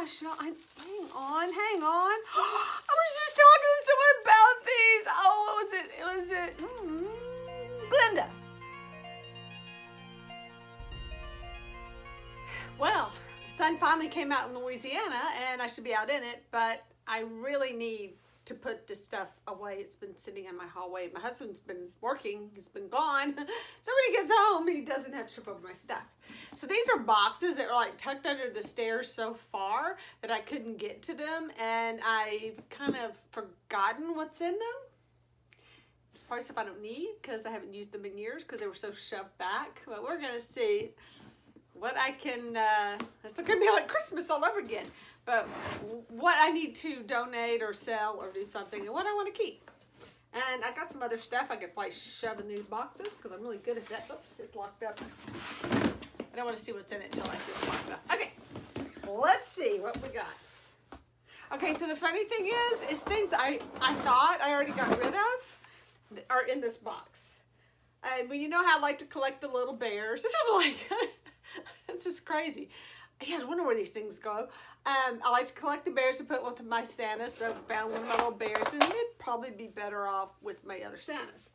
gosh, y'all, hang on. I was just talking to someone about these. Oh, what was it? Glenda. Well, the sun finally came out in Louisiana, and I should be out in it, but I really need to put this stuff away. It's been sitting in my hallway. My husband's been working. He's been gone. So when he gets home, he doesn't have to trip over my stuff. So these are boxes that are like tucked under the stairs so far that I couldn't get to them, and I've kind of forgotten what's in them. It's probably stuff I don't need because I haven't used them in years because they were so shoved back. But we're going to see what I can, it's going to be like Christmas all over again. But what I need to donate or sell or do something and what I want to keep. And I got some other stuff I could probably shove in these boxes because I'm really good at that. Oops, it's locked up. I don't want to see what's in it until I get the box out. Okay, let's see what we got. Okay, so the funny thing is things I thought I already got rid of are in this box. But you know how I like to collect the little bears. This is like, this is crazy. Yeah, I was wondering where these things go. I like to collect the bears and put with my Santas. So I found one of my little bears, and it'd probably be better off with my other Santas.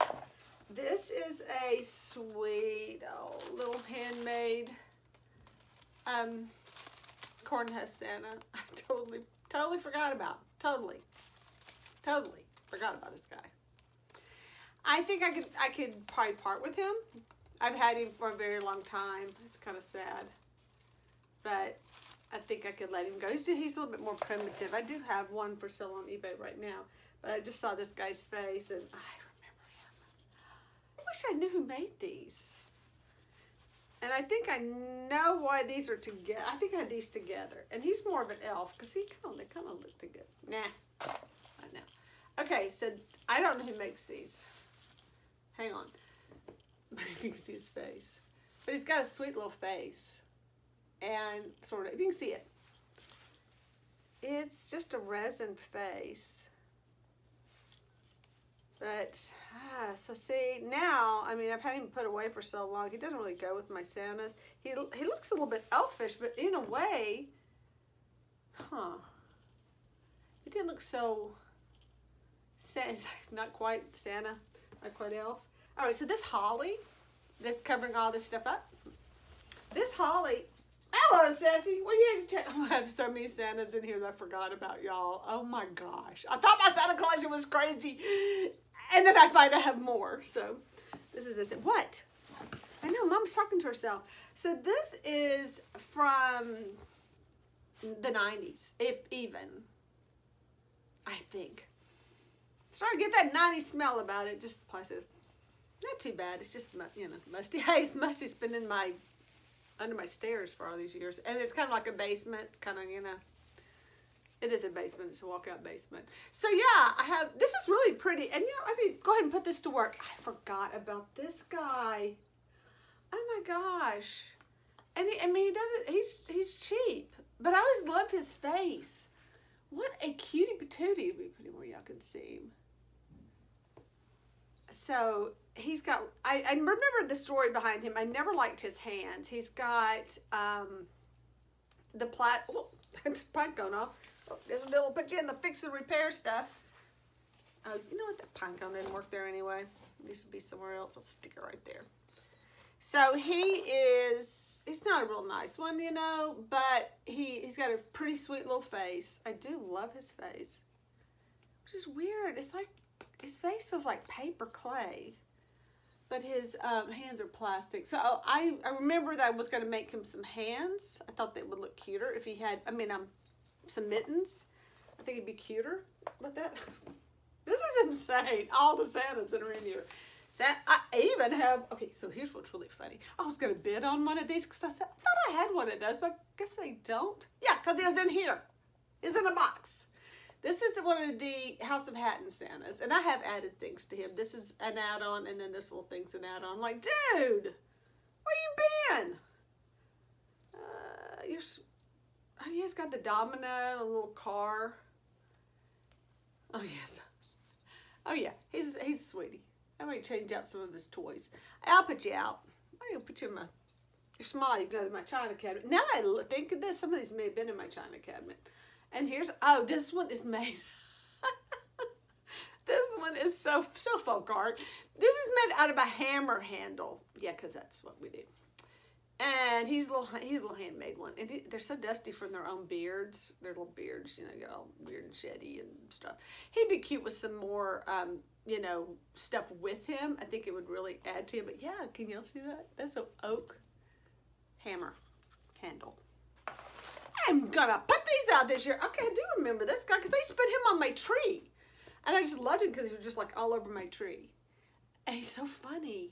This is a sweet, little handmade cornhusk Santa. I totally forgot about. Totally forgot about this guy. I think I could probably part with him. I've had him for a very long time. It's kind of sad. But I think I could let him go. He's a little bit more primitive. I do have one for sale on eBay right now. But I just saw this guy's face and I remember him. I wish I knew who made these. And I think I know why these are together. I think I had these together. And he's more of an elf because they kind of look together. Nah, I know. Okay, so I don't know who makes these. Hang on. You can see his face. But he's got a sweet little face. And sort of, you can see it. It's just a resin face. But, so see, now, I mean, I've had him put away for so long. He doesn't really go with my Santas. He looks a little bit elfish, but in a way, it didn't look so, not quite Santa, not quite elf. All right, so this holly, that's covering all this stuff up. This holly, hello, Sassy. What are you going to tell? I have so many Santas in here that I forgot about, y'all. Oh, my gosh. I thought my Santa collection was crazy. And then I find I have more. So this is this. What? I know. Mom's talking to herself. So this is from the 90s, if even. I think. Starting to get that 90s smell about it. Just places. Not too bad. It's just, musty. Hey, it's musty's been in under my stairs for all these years. And it's kind of like a basement. It's kind of, it is a basement. It's a walkout basement. So yeah, this is really pretty. And go ahead and put this to work. I forgot about this guy. Oh my gosh. And he doesn't, he's cheap. But I always loved his face. What a cutie patootie. Let me put him where y'all can see him. So he's got, I remember the story behind him. I never liked his hands. He's got the that's the pine cone off. Oh, it'll put you in the fix and repair stuff. Oh, you know what? That pine cone didn't work there anyway. It needs to be somewhere else. I'll stick it right there. So he's not a real nice one, but he's got a pretty sweet little face. I do love his face. Which is weird. It's like, his face feels like paper clay, but his hands are plastic. So I remember that I was going to make him some hands. I thought they would look cuter if he had, some mittens. I think he'd be cuter with that. This is insane. All the Santas that are in here. I even have, okay, so here's what's really funny. I was going to bid on one of these because I thought I had one of those, but I guess I don't. Yeah, because it was in here. It's in a box. This is one of the House of Hatton Santas, and I have added things to him. This is an add-on, and then this little thing's an add-on. I'm like, dude, where you been? He has got the domino, a little car. Oh, yes. Oh, yeah, he's a sweetie. I might change out some of his toys. I'll put you out. I'll put you in my You're small, you go to my china cabinet. Now that I think of this, some of these may have been in my china cabinet. And here's, oh, this one is made. This one is so folk art. This is made out of a hammer handle. Yeah, because that's what we do. And he's a little handmade one. And they're so dusty from their own beards. Their little beards, you know, get all weird and sheddy and stuff. He'd be cute with some more, you know, stuff with him. I think it would really add to him. But yeah, can y'all see that? That's an oak hammer handle. I'm gonna put these out this year. Okay, I do remember this guy because they used to put him on my tree. And I just loved it because he was just like all over my tree. And he's so funny.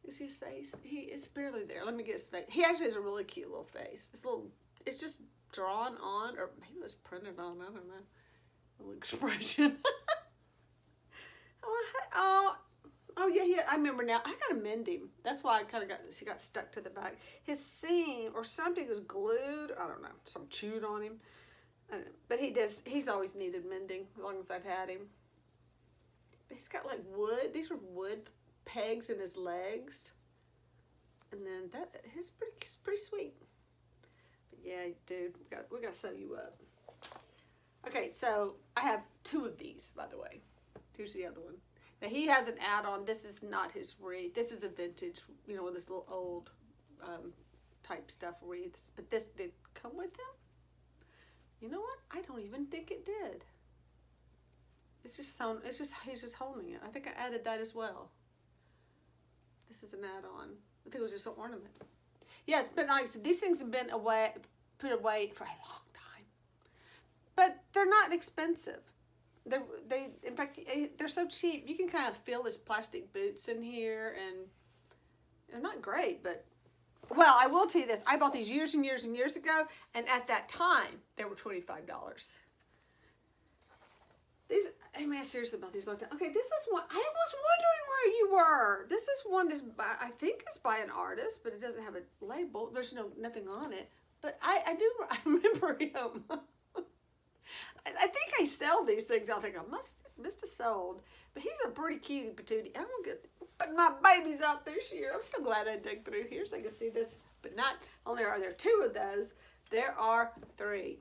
You see his face? It's barely there. Let me get his face. He actually has a really cute little face. It's just drawn on, or maybe it was printed on, I don't know. A little expression. Oh yeah, I remember now. I gotta mend him. That's why I kind of he got stuck to the back. His seam or something was glued. I don't know. Some chewed on him. I don't know. But he's always needed mending as long as I've had him. But he's got like wood. These were wood pegs in his legs. And then he's pretty sweet. But yeah, dude, we got to sew you up. Okay, so I have 2 of these, by the way. Here's the other one. Now he has an add-on. This is not his wreath. This is a vintage, you know, with this little old type stuff wreaths. But this did come with him. You know what? I don't even think it did. He's just holding it. I think I added that as well. This is an add-on. I think it was just an ornament. Yeah, it's been like I said, these things have been put away for a long time. But they're not expensive. In fact, they're so cheap. You can kind of feel his plastic boots in here, and they're not great, but well, I will tell you this. I bought these years and years and years ago, and at that time, they were $25. These, I mean, seriously about these long time. Okay, this is one. I was wondering where you were. This is one that's I think it's by an artist, but it doesn't have a label. There's nothing on it. But I remember him. I think I sell these things. I think I must have sold. But he's a pretty cutie patootie. I'm gonna put my babies out this year. I'm so glad I dug through here so I can see this. But not only are there 2 of those, there are 3.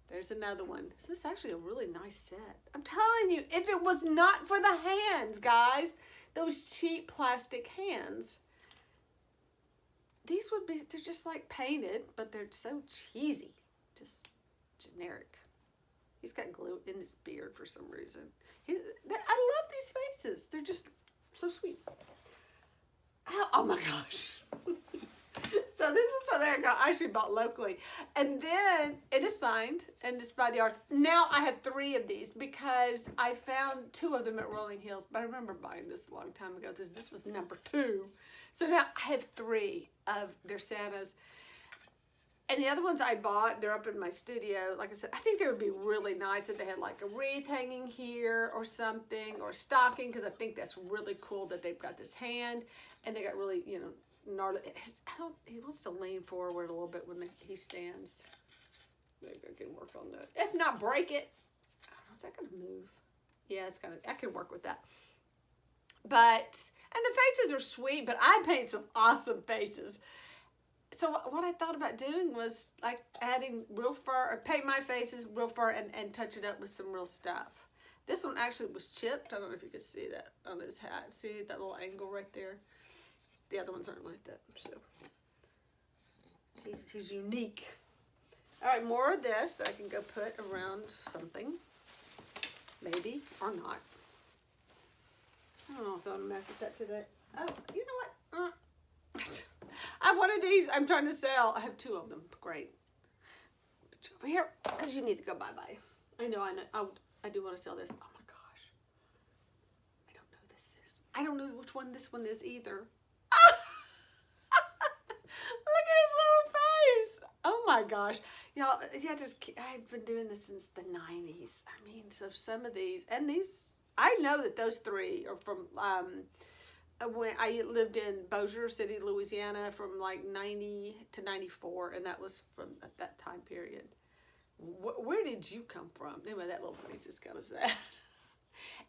There's another one. So this is actually a really nice set. I'm telling you, if it was not for the hands, guys, those cheap plastic hands, they're just like painted, but they're so cheesy. Just generic. He's got glue in his beard for some reason. I love these faces. They're just so sweet. Oh my gosh. So there you go. I actually bought locally. And then it is signed, and it's by the artist. Now I have 3 of these because I found 2 of them at Rolling Hills. But I remember buying this a long time ago. This was number 2. So now I have 3 of their Santas. And the other ones I bought, they're up in my studio. Like I said, I think they would be really nice if they had like a wreath hanging here or something, or a stocking, because I think that's really cool that they've got this hand, and they got really, you know, gnarly. He wants to lean forward a little bit when he stands. Maybe I can work on that. If not, break it. Oh, is that going to move? Yeah, I can work with that. And the faces are sweet, but I paint some awesome faces. So what I thought about doing was like adding real fur, or paint my faces real fur and touch it up with some real stuff. This one actually was chipped. I don't know if you can see that on his hat. See that little angle right there? The other ones aren't like that. So he's unique. All right, more of this that I can go put around something. Maybe, or not. I don't know if I'm going to mess with that today. Oh, you know what? I have one of these I'm trying to sell. I have 2 of them. Great. Put you over here because you need to go bye-bye. I know. I do want to sell this. Oh my gosh. I don't know who this is. I don't know which one this one is either. Look at his little face. Oh my gosh. Y'all, yeah, I've been doing this since the 90s. I mean, so some of these, and these, I know that those 3 are from, when I lived in Bossier City, Louisiana, from like 90 to 94, and that was from that time period. Where did you come from? Anyway, that little face is kind of sad.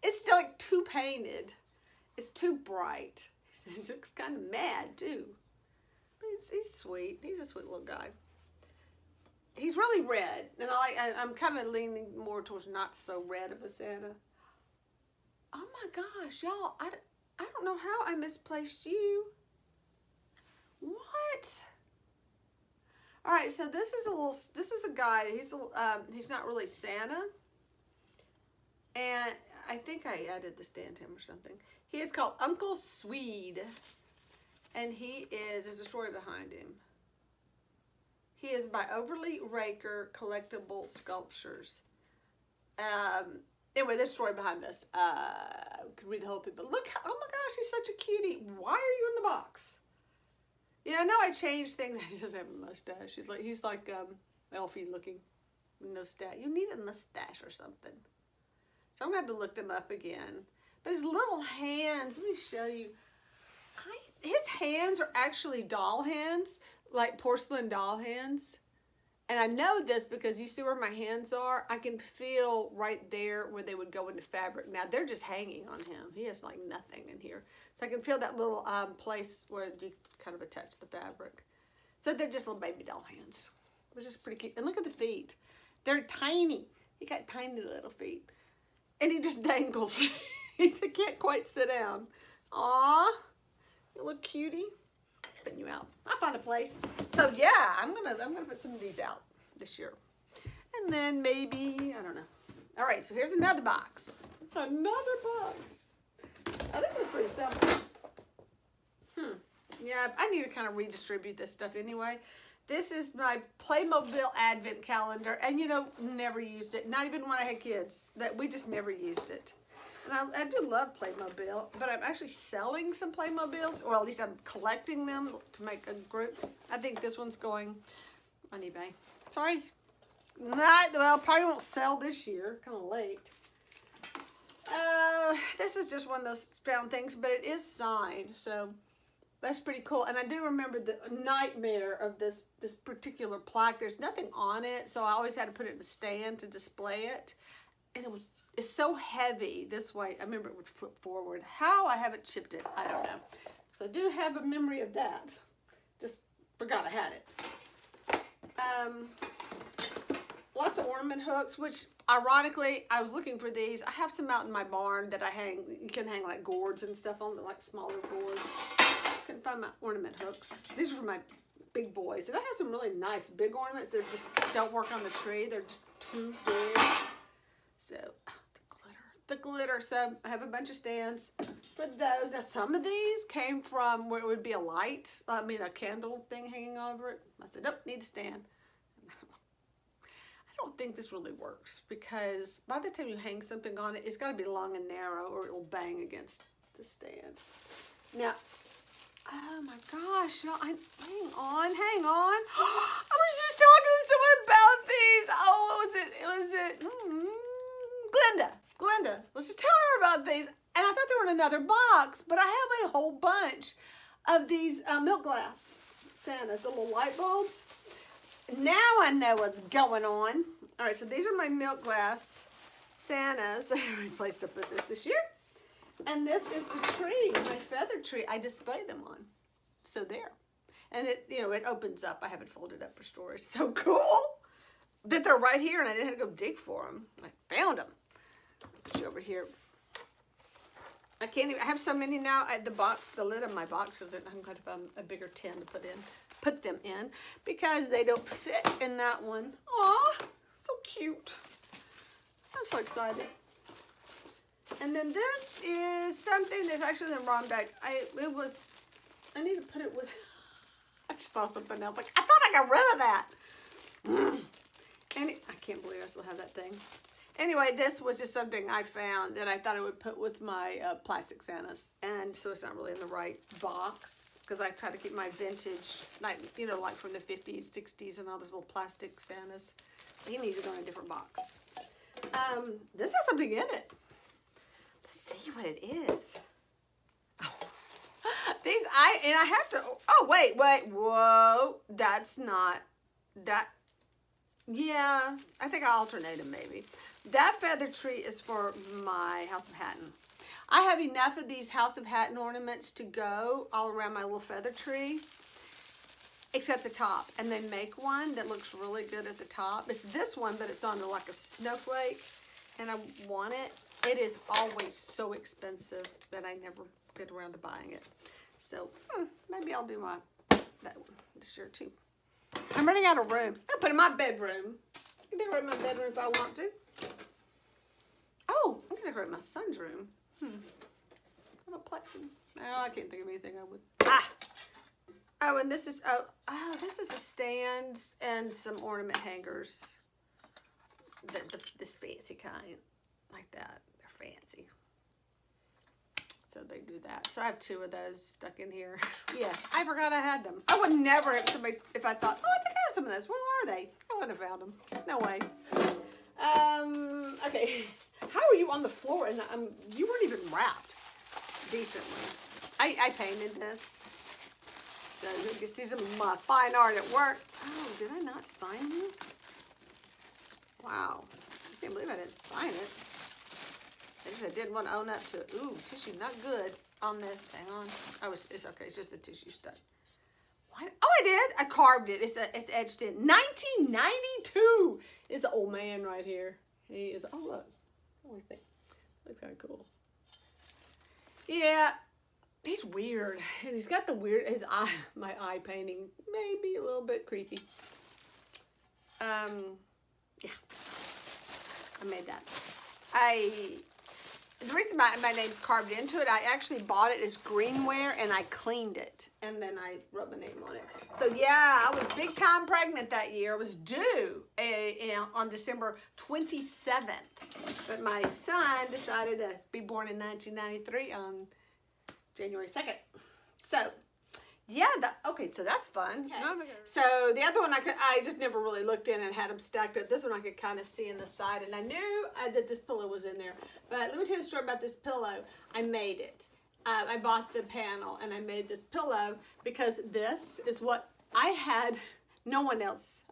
It's still like too painted. It's too bright. It looks kind of mad too. He's sweet. He's a sweet little guy. He's really red, and I'm kind of leaning more towards not so red of a Santa. Oh my gosh, y'all! I don't know how I misplaced you. What? All right, so this is a guy. He's not really Santa, and I think I added the stand to him or something. He is called Uncle Swede, and there's a story behind him. He is by Overly Raker Collectible Sculptures. Anyway, there's a story behind this. I could read the whole thing, but look, oh my gosh, he's such a cutie. Why are you in the box? You know, I know I changed things. He doesn't have a mustache. He's like Elfie looking, no stash. You need a mustache or something. So I'm going to have to look them up again. But his little hands, let me show you. His hands are actually doll hands, like porcelain doll hands. And I know this because you see where my hands are? I can feel right there where they would go into fabric. Now, they're just hanging on him. He has like nothing in here. So I can feel that little place where you kind of attach the fabric. So they're just little baby doll hands, which is pretty cute. And look at the feet. They're tiny. He got tiny little feet. And he just dangles. He can't quite sit down. Aw, you look cutie. Putting you out. I'll find a place. So yeah, I'm gonna put some of these out this year. And then maybe, I don't know. All right, so here's another box. Another box. Now this is pretty simple. Yeah, I need to kind of redistribute this stuff anyway. This is my Playmobil Advent Calendar, and you know, never used it. Not even when I had kids. We just never used it. And I do love Playmobil, but I'm actually selling some Playmobils, or at least I'm collecting them to make a group. I think this one's going on eBay. Sorry. Probably won't sell this year. Kind of late. This is just one of those found things, but it is signed, so that's pretty cool. And I do remember the nightmare of this particular plaque. There's nothing on it, so I always had to put it in a stand to display it. And it's so heavy this way. I remember it would flip forward. How I haven't chipped it, I don't know. So I do have a memory of that. Just forgot I had it. Lots of ornament hooks, which ironically, I was looking for these. I have some out in my barn that I hang. You can hang like gourds and stuff on them, like smaller gourds. Couldn't find my ornament hooks. These are for my big boys. And I have some really nice big ornaments that just don't work on the tree. They're just too big. So, the glitter. So I have a bunch of stands for those. Now some of these came from where it would be a light, a candle thing hanging over it. I said, nope, need a stand. I don't think this really works because by the time you hang something on it, it's got to be long and narrow or it will bang against the stand. Now, oh my gosh, y'all, hang on. I was just talking to someone about these. Oh, it was it? Glenda was just telling her about these, and I thought they were in another box, but I have a whole bunch of these milk glass Santas, the little light bulbs. Now I know what's going on. All right, so these are my milk glass Santas. I have a place to put this year. And this is the tree, my feather tree. I display them on. So there. And it opens up. I have it folded up for storage. So cool that they're right here, and I didn't have to go dig for them. I found them. Put you over here. I can't even. I have so many now. The lid of my box isn't. I'm going to find a bigger tin to put them in because they don't fit in that one. Aw, so cute. I'm so excited. And then this is something that's actually in the wrong bag. I need to put it with. I just saw something else. I thought I got rid of that. And I can't believe I still have that thing. Anyway, this was just something I found that I thought I would put with my plastic Santas. And so it's not really in the right box because I try to keep my vintage, like from the 50s, 60s, and all those little plastic Santas. He needs to go in a different box. This has something in it. Let's see what it is. Oh. I have to, oh, wait, whoa, that's not, that, yeah, I think I'll alternate them maybe. That feather tree is for my House of Hatton. I have enough of these House of Hatton ornaments to go all around my little feather tree. except the top. And they make one that looks really good at the top. It's this one, but it's on like a snowflake, and I want it. It is always so expensive that I never get around to buying it. So maybe I'll do that one this year too. I'm running out of room. I'll put it in my bedroom. I can decorate my bedroom if I want to. Oh, I can decorate my son's room. I don't play. No, I can't think of anything I would. Oh, and this is this is a stand and some ornament hangers. This fancy kind, like that. They're fancy. So they do that. So I have 2 of those stuck in here. Yes, I forgot I had them. I would never have somebody, if I thought, oh, I think I have some of those. Where are they? I wouldn't have found them. No way. Okay. How are you on the floor? And you weren't even wrapped decently. I painted this. So you can see some of my fine art at work. Oh, did I not sign you? Wow. I can't believe I didn't sign it. I didn't want to own up to it. Ooh, tissue not good on this. Hang on. It's okay. It's just the tissue stuff. What? Oh, I did. I carved it. It's edged in. 1992 is an old man right here. He is. Oh, look. What do you think? Looks kind of cool. Yeah. He's weird. And he's got the weird, my eye painting may be a little bit creepy. Yeah. I made that. The reason my name's carved into it, I actually bought it as greenware and I cleaned it. And then I wrote my name on it. So yeah, I was big time pregnant that year. I was due on December 27th. But my son decided to be born in 1993 on January 2nd. So yeah, okay, so that's fun. Okay. So the other one I just never really looked in and had them stacked up. This one I could kind of see in the side, and I knew that this pillow was in there. But let me tell you a story about this pillow. I made it. I bought the panel, and I made this pillow because this is what I had. No one else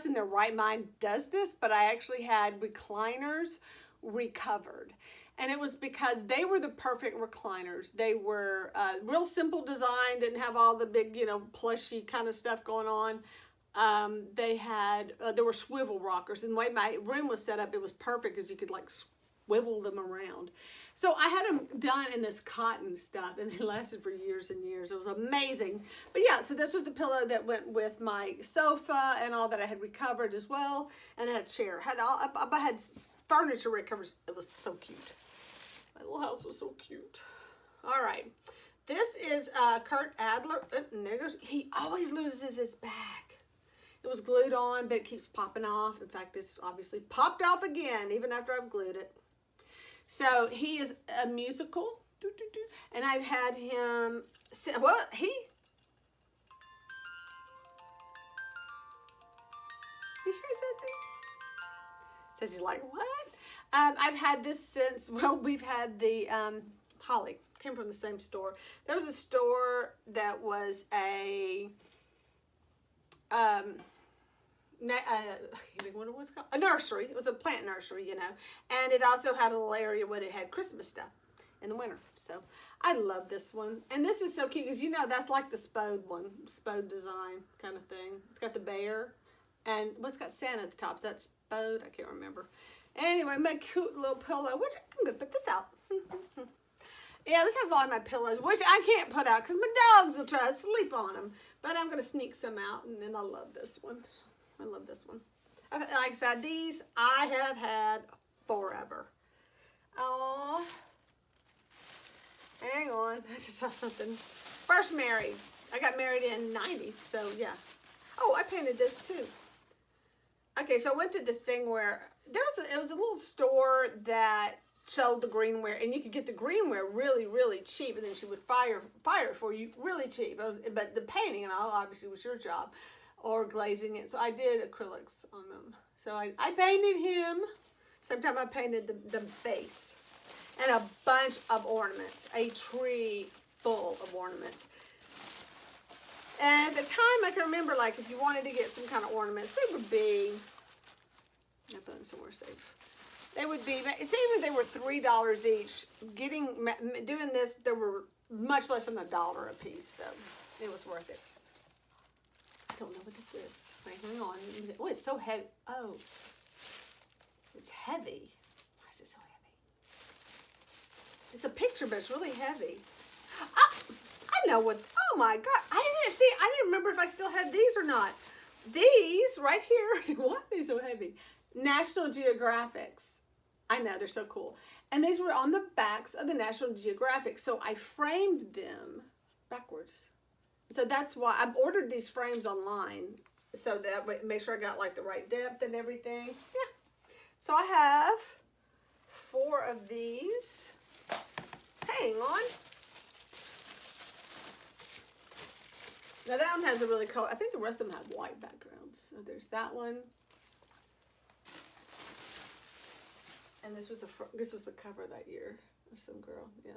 in their right mind does this, but I actually had recliners recovered. And it was because they were the perfect recliners. They were real simple design, didn't have all the big, plushy kind of stuff going on. There were swivel rockers. And the way my room was set up, it was perfect because you could like swivel them around. So I had them done in this cotton stuff, and it lasted for years and years. It was amazing. But yeah, so this was a pillow that went with my sofa and all that I had recovered as well. And I had a chair. I had furniture recovered. It was so cute. My little house was so cute. All right. This is Kurt Adler. And there goes. He always loses his bag. It was glued on, but it keeps popping off. In fact, it's obviously popped off again, even after I've glued it. So he is a musical. And I've had him, he says he's like, what? I've had this since, we've had the Holly. Came from the same store. There was a store that was a what it was called? A nursery. It was a plant nursery, and it also had a little area where it had Christmas stuff in the winter. So I love this one, and this is so cute because that's like the Spode one, Spode design kind of thing. It's got the bear, and it's got Santa at the top. Is that Spode? I can't remember. Anyway, my cute little pillow, which I'm gonna put this out. Yeah, this has a lot of my pillows, which I can't put out because my dogs will try to sleep on them. But I'm gonna sneak some out, and then I love this one. I love this one. Like I said, these I have had forever. Oh, hang on. I just saw something. First married. I got married in 90, so yeah. Oh, I painted this too. Okay, so I went through this thing where it was a little store that sold the greenware, and you could get the greenware really, really cheap, and then she would fire it for you really cheap. But the painting and all obviously was your job, or glazing it. So I did acrylics on them. So I painted him. Sometimes I painted the base and a bunch of ornaments, a tree full of ornaments. And at the time, I can remember, like, if you wanted to get some kind of ornaments, they would be, I put them somewhere safe. They would be, say even they were $3 each, doing this, they were much less than $1 a piece, so it was worth it. I don't know what this is. Wait, hang on. Oh, it's so heavy. Oh, it's heavy. Why is it so heavy? It's a picture, but it's really heavy. I know what. Oh my God! I didn't remember if I still had these or not. These right here. Why are they so heavy? National Geographics. I know, they're so cool. And these were on the backs of the National Geographic. So I framed them backwards. So that's why I've ordered these frames online. So that make sure I got like the right depth and everything. Yeah. So I have 4 of these. Hang on. Now that one has a really color. I think the rest of them have white backgrounds. So there's that one. And this was the cover that year of some girl. Yeah.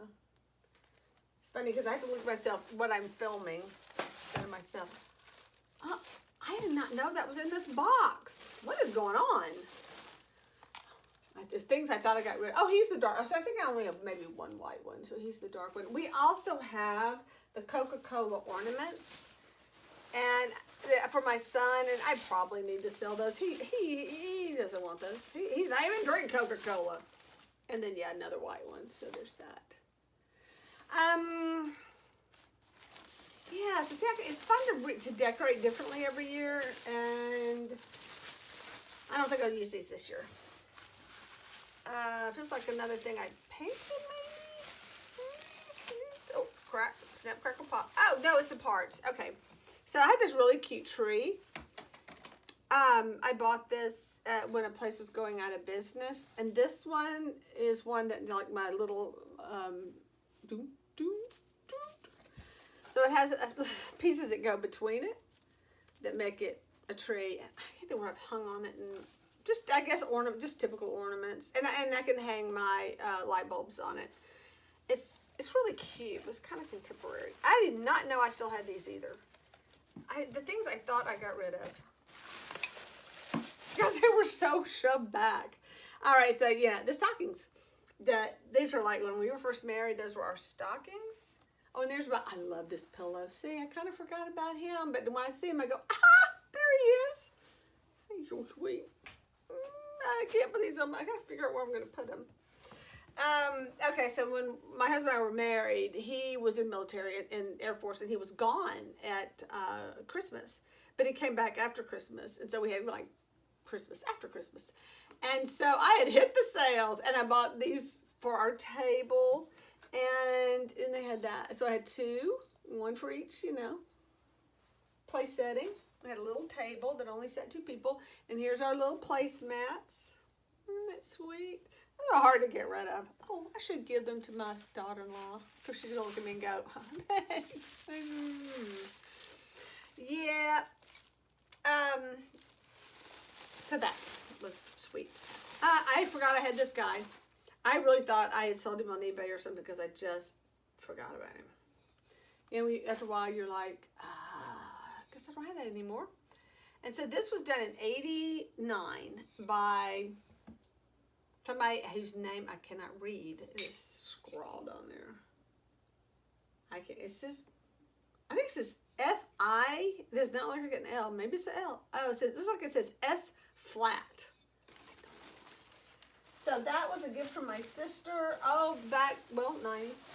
It's funny because I have to look at myself what I'm filming instead of myself. Oh, I did not know that was in this box. What is going on? There's things I thought I got rid of. Oh, he's the dark. So I think I only have maybe one white one. So he's the dark one. We also have the Coca-Cola ornaments. And for my son, and I probably need to sell those. He doesn't want those. He's not even drinking Coca-Cola. And then, yeah, another white one. So there's that. Yeah, so see, it's fun to decorate differently every year. And I don't think I'll use these this year. Feels like another thing I painted, maybe? Oh, crack, snap, crackle, pop. Oh, no, it's the parts. Okay. So I had this really cute tree. I bought this when a place was going out of business. And this one is one that, like, my little, so it has pieces that go between it that make it a tree. I can't think where I've hung on it, and just, I guess, just typical ornaments. And I can hang my light bulbs on it. It's really cute. It's kind of contemporary. I did not know I still had these either. The things I thought I got rid of. Because they were so shoved back. All right, so yeah, the stockings. These are like when we were first married, those were our stockings. Oh, and I love this pillow. See, I kind of forgot about him, but when I see him, I go, there he is. He's so sweet. I can't put these on. I gotta figure out where I'm gonna put them. Okay, so when my husband and I were married, he was in military in Air Force, and he was gone at Christmas, but he came back after Christmas, and so we had like Christmas after Christmas, and so I had hit the sales, and I bought these for our table, and they had that, so I had 2, one for each, place setting. We had a little table that only sat 2 people, and here's our little placemats. Isn't that sweet? They're hard to get rid of. Oh, I should give them to my daughter-in-law. So she's going to look at me and go, thanks. Yeah. So that was sweet. I forgot I had this guy. I really thought I had sold him on eBay or something because I just forgot about him. After a while, you're like, I guess I don't have that anymore. And so this was done in '89 by somebody whose name I cannot read. It is scrawled on there. It says, I think it says F-I. It does not look like an L. Maybe it's an L. Oh, it looks like it says S flat. So that was a gift from my sister. Oh, '90s.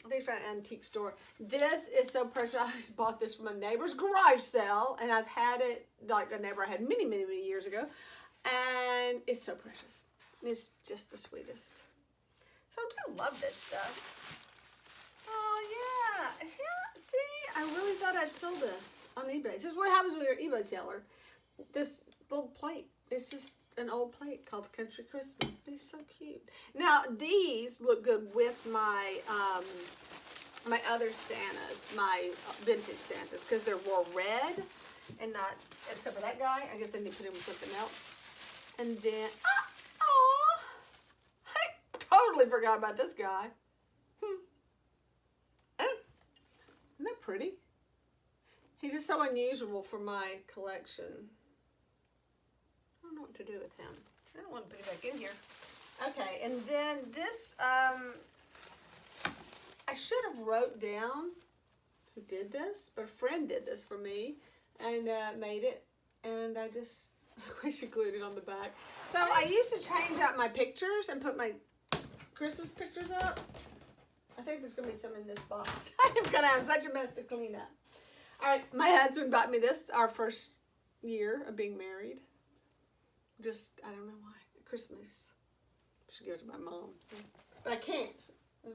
I think it's from an antique store. This is so precious. I just bought this from a neighbor's garage sale, and I've had it, like a neighbor I had many, many, many years ago. And it's so precious. It's just the sweetest. So I do love this stuff. Oh, yeah. Yeah, see? I really thought I'd sell this on eBay. This is what happens with your eBay seller. This little plate. It's just an old plate called Country Christmas. But it's so cute. Now, these look good with my my other Santas, my vintage Santas, because they're more red and not, except for that guy. I guess I need to put him with something else. And then, I totally forgot about this guy. Isn't that pretty? He's just so unusual for my collection. I don't know what to do with him. I don't want to put it back in here. Okay, and then this, I should have wrote down who did this, but a friend did this for me and made it. And I just wish she glued it on the back. So I used to change out my pictures and put my Christmas pictures up. I think there's going to be some in this box. I'm going to have such a mess to clean up. All right, my husband bought me this our first year of being married. Just, I don't know why. Christmas. I should give it to my mom. But I can't.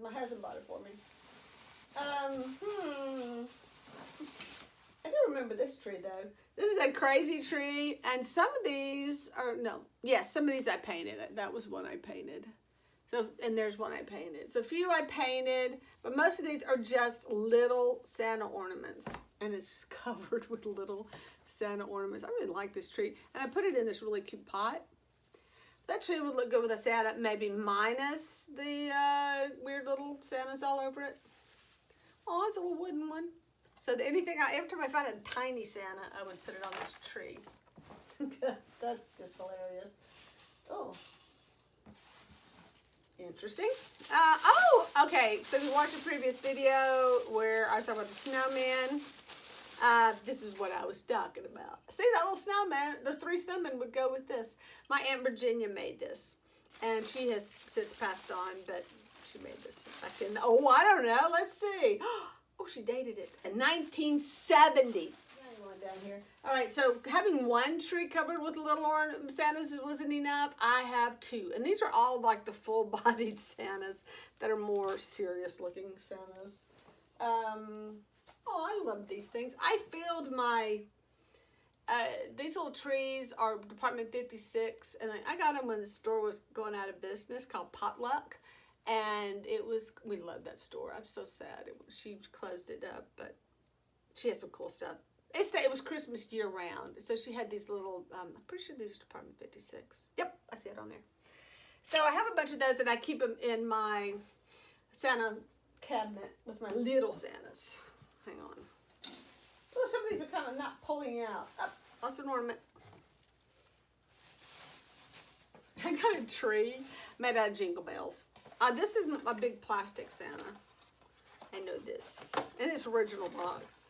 My husband bought it for me. I do remember this tree, though. This is a crazy tree. And some of these are, no. Yes, some of these I painted. That was one I painted. So, and there's one I painted. So a few I painted, but most of these are just little Santa ornaments. And it's just covered with little Santa ornaments. I really like this tree. And I put it in this really cute pot. That tree would look good with a Santa, maybe minus the weird little Santas all over it. Oh, it's a little wooden one. So every time I find a tiny Santa, I would put it on this tree. That's just hilarious. Oh. Interesting. Okay. So if you watched a previous video where I was talking about the snowman, this is what I was talking about. See that little snowman? Those 3 snowmen would go with this. My Aunt Virginia made this, and she has since passed on, but she made this back in, I don't know. Let's see. Oh, she dated it in 1970. Down here. All right, so having one tree covered with little Santas wasn't enough. I have 2, and these are all like the full-bodied Santas that are more serious-looking Santas. I love these things. I filled my these little trees are Department 56, and I got them when the store was going out of business, called Potluck, and we loved that store. I'm so sad she closed it up, but she has some cool stuff. It was Christmas year-round, so she had these little, I'm pretty sure these are Department 56. Yep, I see it on there. So I have a bunch of those, and I keep them in my Santa cabinet with my little Santas. Hang on. Oh, some of these are kind of not pulling out. That's an ornament. I got a tree made out of jingle bells. This is a big plastic Santa. I know this. And it's original box.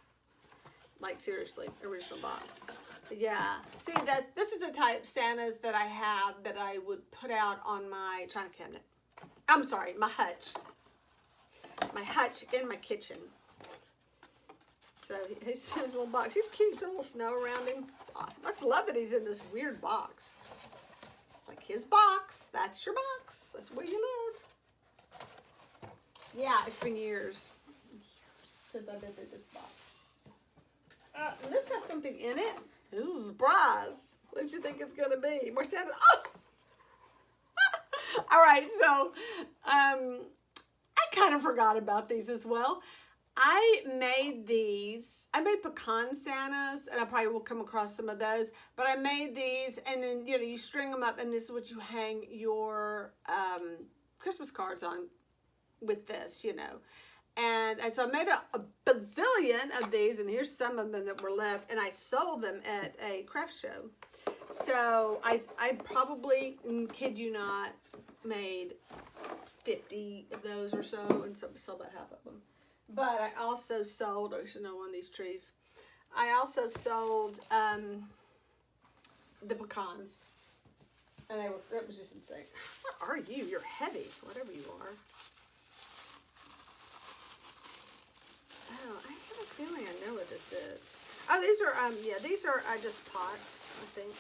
Like, seriously, original box. Yeah. See, this is the type Santas that I have that I would put out on my china cabinet. I'm sorry, my hutch. My hutch in my kitchen. So, he's his little box. He's cute. Put a little snow around him. It's awesome. I just love that he's in this weird box. It's like his box. That's your box. That's where you live. Yeah, it's been years since I've been through this box. This has something in it. This is a surprise. What do you think it's going to be? More Santas. Oh! All right, so I kind of forgot about these as well. I made pecan Santas, and I probably will come across some of those, but I made these, and then, you string them up, and this is what you hang your Christmas cards on with this, And so I made a bazillion of these, and here's some of them that were left, and I sold them at a craft show. So I probably, kid you not, made 50 of those or so, and so sold about half of them. But I also sold, I should know one of these trees. I also sold the pecans, and that was just insane. What are you? You're heavy, whatever you are. Oh, I have a feeling I know what this is. Oh, these are just pots, I think.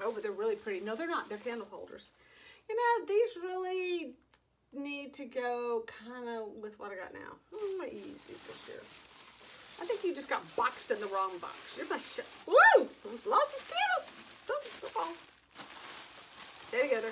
Oh, but they're really pretty. No, they're not. They're candle holders. These really need to go kind of with what I got now. I might use these this year. I think you just got boxed in the wrong box. You're my shit. Woo! Lost his candle. Don't fall. Stay together.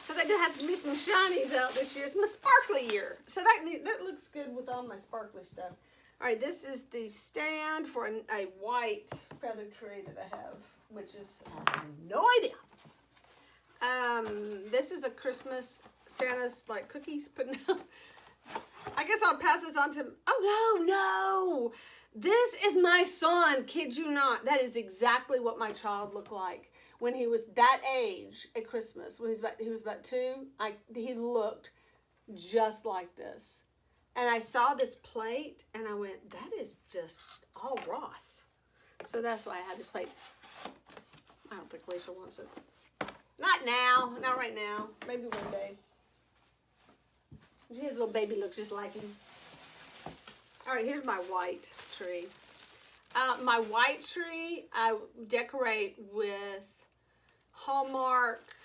Because I do have to be some shinies out this year. It's my sparkly year. So that looks good with all my sparkly stuff. All right, this is the stand for a white feather tree that I have, which is, I have no idea. This is a Christmas Santa's like cookies putting out. I guess I'll pass this on to, oh no. This is my son, kid you not. That is exactly what my child looked like when he was that age at Christmas. When he was about 2, he looked just like this. And I saw this plate, and I went, that is just all Ross. So that's why I had this plate. I don't think Rachel wants it. Not now. Not right now. Maybe one day. His little baby looks just like him. All right, here's my white tree. My white tree, I decorate with Hallmark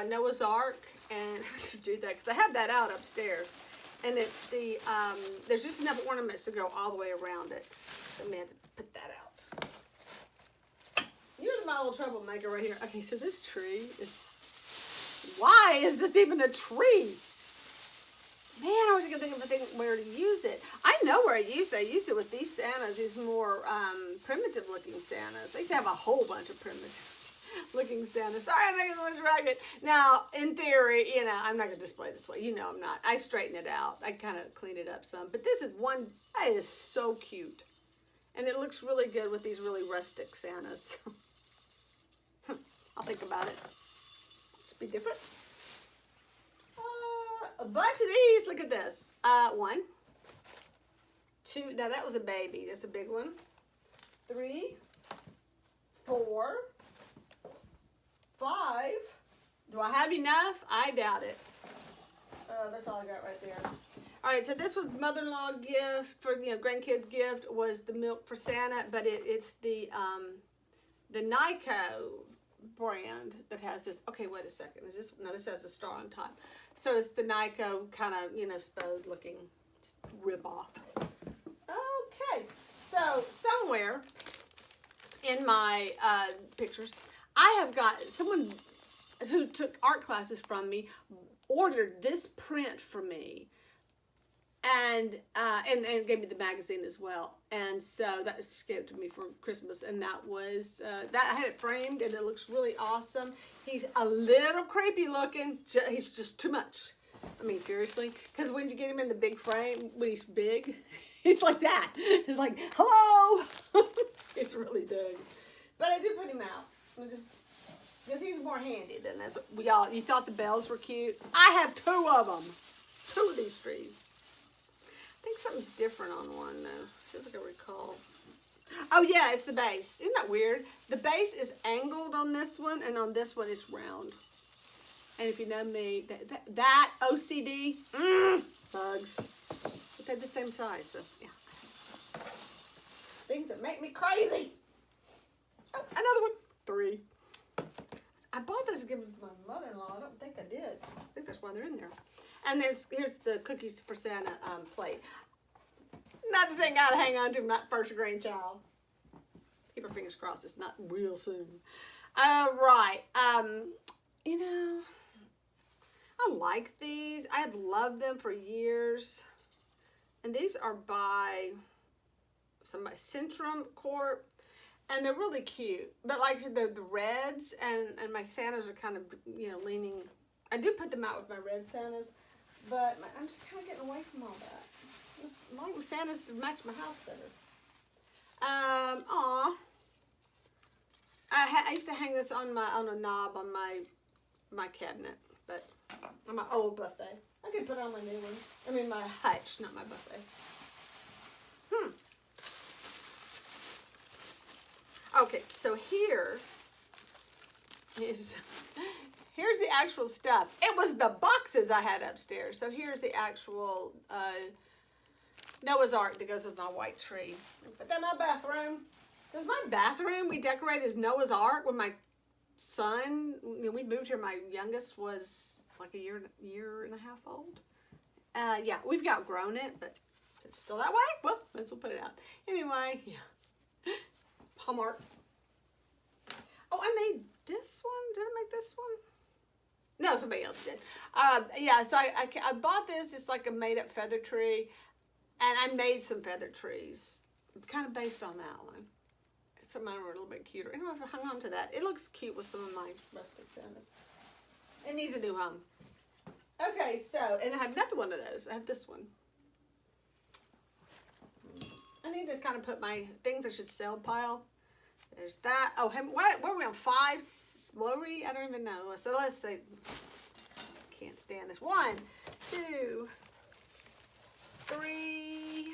Noah's Ark, and I should do that because I have that out upstairs. And it's the, there's just enough ornaments to go all the way around it. So I may have to put that out. You're my little troublemaker right here. Okay, so this tree is, why is this even a tree? Man, I was going to think of a thing where to use it. I know where I used it. I used it with these Santas, these more primitive looking Santas. They used to have a whole bunch of primitive looking Santas. Sorry, I'm making this ragged. Now, in theory, you know, I'm not going to display this way. You know I'm not. I straighten it out. I kind of clean it up some. But this is one, that is so cute. And it looks really good with these really rustic Santas. I'll think about it. Should be different. A bunch of these. Look at this. 1, 2. Now that was a baby. That's a big one. 3, 4, 5. Do I have enough? I doubt it. That's all I got right there. All right. So this was mother-in-law gift for grandkid gift was the milk for Santa, but it's the Nicol brand that has this. Okay, wait a second. Is this? No, this has a star on top. So it's the Nicol kind of, spode looking rib off. Okay. So somewhere in my pictures, I have got someone who took art classes from me, ordered this print for me. And gave me the magazine as well. And so that was gave to me for Christmas. And that was, I had it framed and it looks really awesome. He's a little creepy looking. He's just too much. I mean, seriously. Because when you get him in the big frame, when he's big, he's like that. He's like, hello. It's really big. But I do put him out. Because he's more handy than that's what you thought the bells were cute. I have 2 of them. 2 of these trees. I think something's different on one though. See if I can recall. Oh yeah, it's the base. Isn't that weird? The base is angled on this one, and on this one it's round. And if you know me, that OCD, bugs. But they're the same size, so yeah. Things that make me crazy. Oh, another one. 3. I bought those to give to my mother-in-law. I don't think I did. I think that's why they're in there. And here's the cookies for Santa plate. Not the thing I gotta hang on to, my first grandchild. Keep our fingers crossed, it's not real soon. Right. I like these. I have loved them for years. And these are by Centrum Corp. And they're really cute. But like the reds and my Santas are kind of, leaning. I do put them out with my red Santas. But I'm just kind of getting away from all that. I just like my Santas to match my house better. I used to hang this on a knob on my cabinet, but on my old buffet. I could put it on my new one. I mean my hutch, not my buffet. Okay, so here's the actual stuff. It was the boxes I had upstairs. So here's the actual Noah's Ark that goes with my white tree. Put that in my bathroom. Because my bathroom, we decorate as Noah's Ark when my son, we moved here, my youngest was like a year and a half old. Yeah, we've outgrown it, but it's still that way. Well, let's put it out. Anyway, yeah. Hallmark. Oh, I made this one. Did I make this one? No, somebody else did. Yeah, so I bought this. It's like a made-up feather tree. And I made some feather trees. Kind of based on that one. Some of mine were a little bit cuter. I don't know if I hung on to that. It looks cute with some of my rustic Santas. It needs a new home. Okay, so, and I have another one of those. I have this one. I need to kind of put my things I should sell pile. There's that. Oh, what are we on? 5 slurry? I don't even know. So let's say, can't stand this. 1, 2, 3,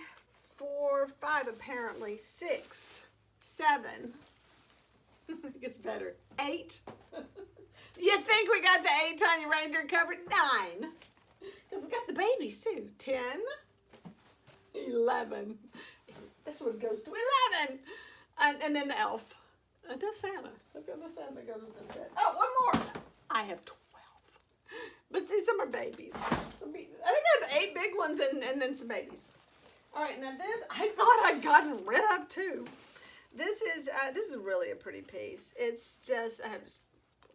4, 5 apparently, 6, 7. It gets better. 8. You think we got the 8 tiny reindeer covered? 9. Because we got the babies too. 10. 11. This one goes to 11. And then the elf. And the Santa. Look at the Santa that goes with the set. Oh, one more. I have 12. But see, some are babies. I think I have 8 big ones and then some babies. All right, now this, I thought I'd gotten rid of too. This is really a pretty piece. It's just, I have to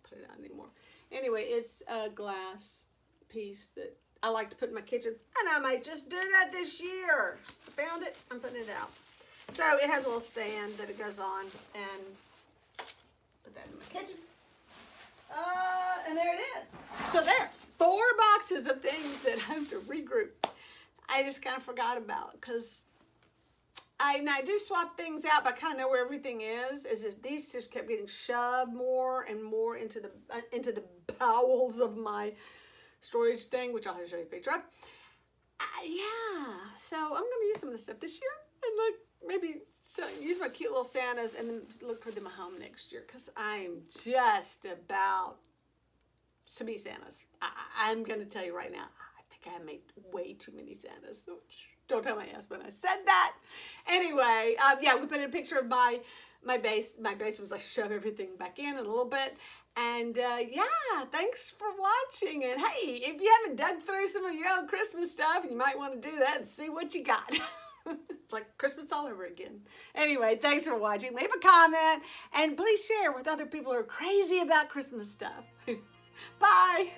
put it on anymore. Anyway, it's a glass piece that I like to put in my kitchen. And I might just do that this year. Just found it, I'm putting it out. So it has a little stand that it goes on, and put that in my kitchen. And there it is. So there, 4 boxes of things that I have to regroup. I just kind of forgot about, because I do swap things out, but I kind of know where everything is. As if these just kept getting shoved more and more into the bowels of my storage thing, which I'll have to show you a picture of. Yeah, so I'm going to use some of this stuff this year, and maybe use my cute little Santas, and then look for them at home next year, because I'm just about to be Santas. I'm going to tell you right now, I think I made way too many Santas. So don't tell my ass when I said that. Anyway, yeah, we put in a picture of my base. My base was like shove everything back in a little bit. And yeah, thanks for watching. And hey, if you haven't dug through some of your own Christmas stuff, you might want to do that and see what you got. It's like Christmas all over again. Anyway, thanks for watching. Leave a comment and please share with other people who are crazy about Christmas stuff. Bye.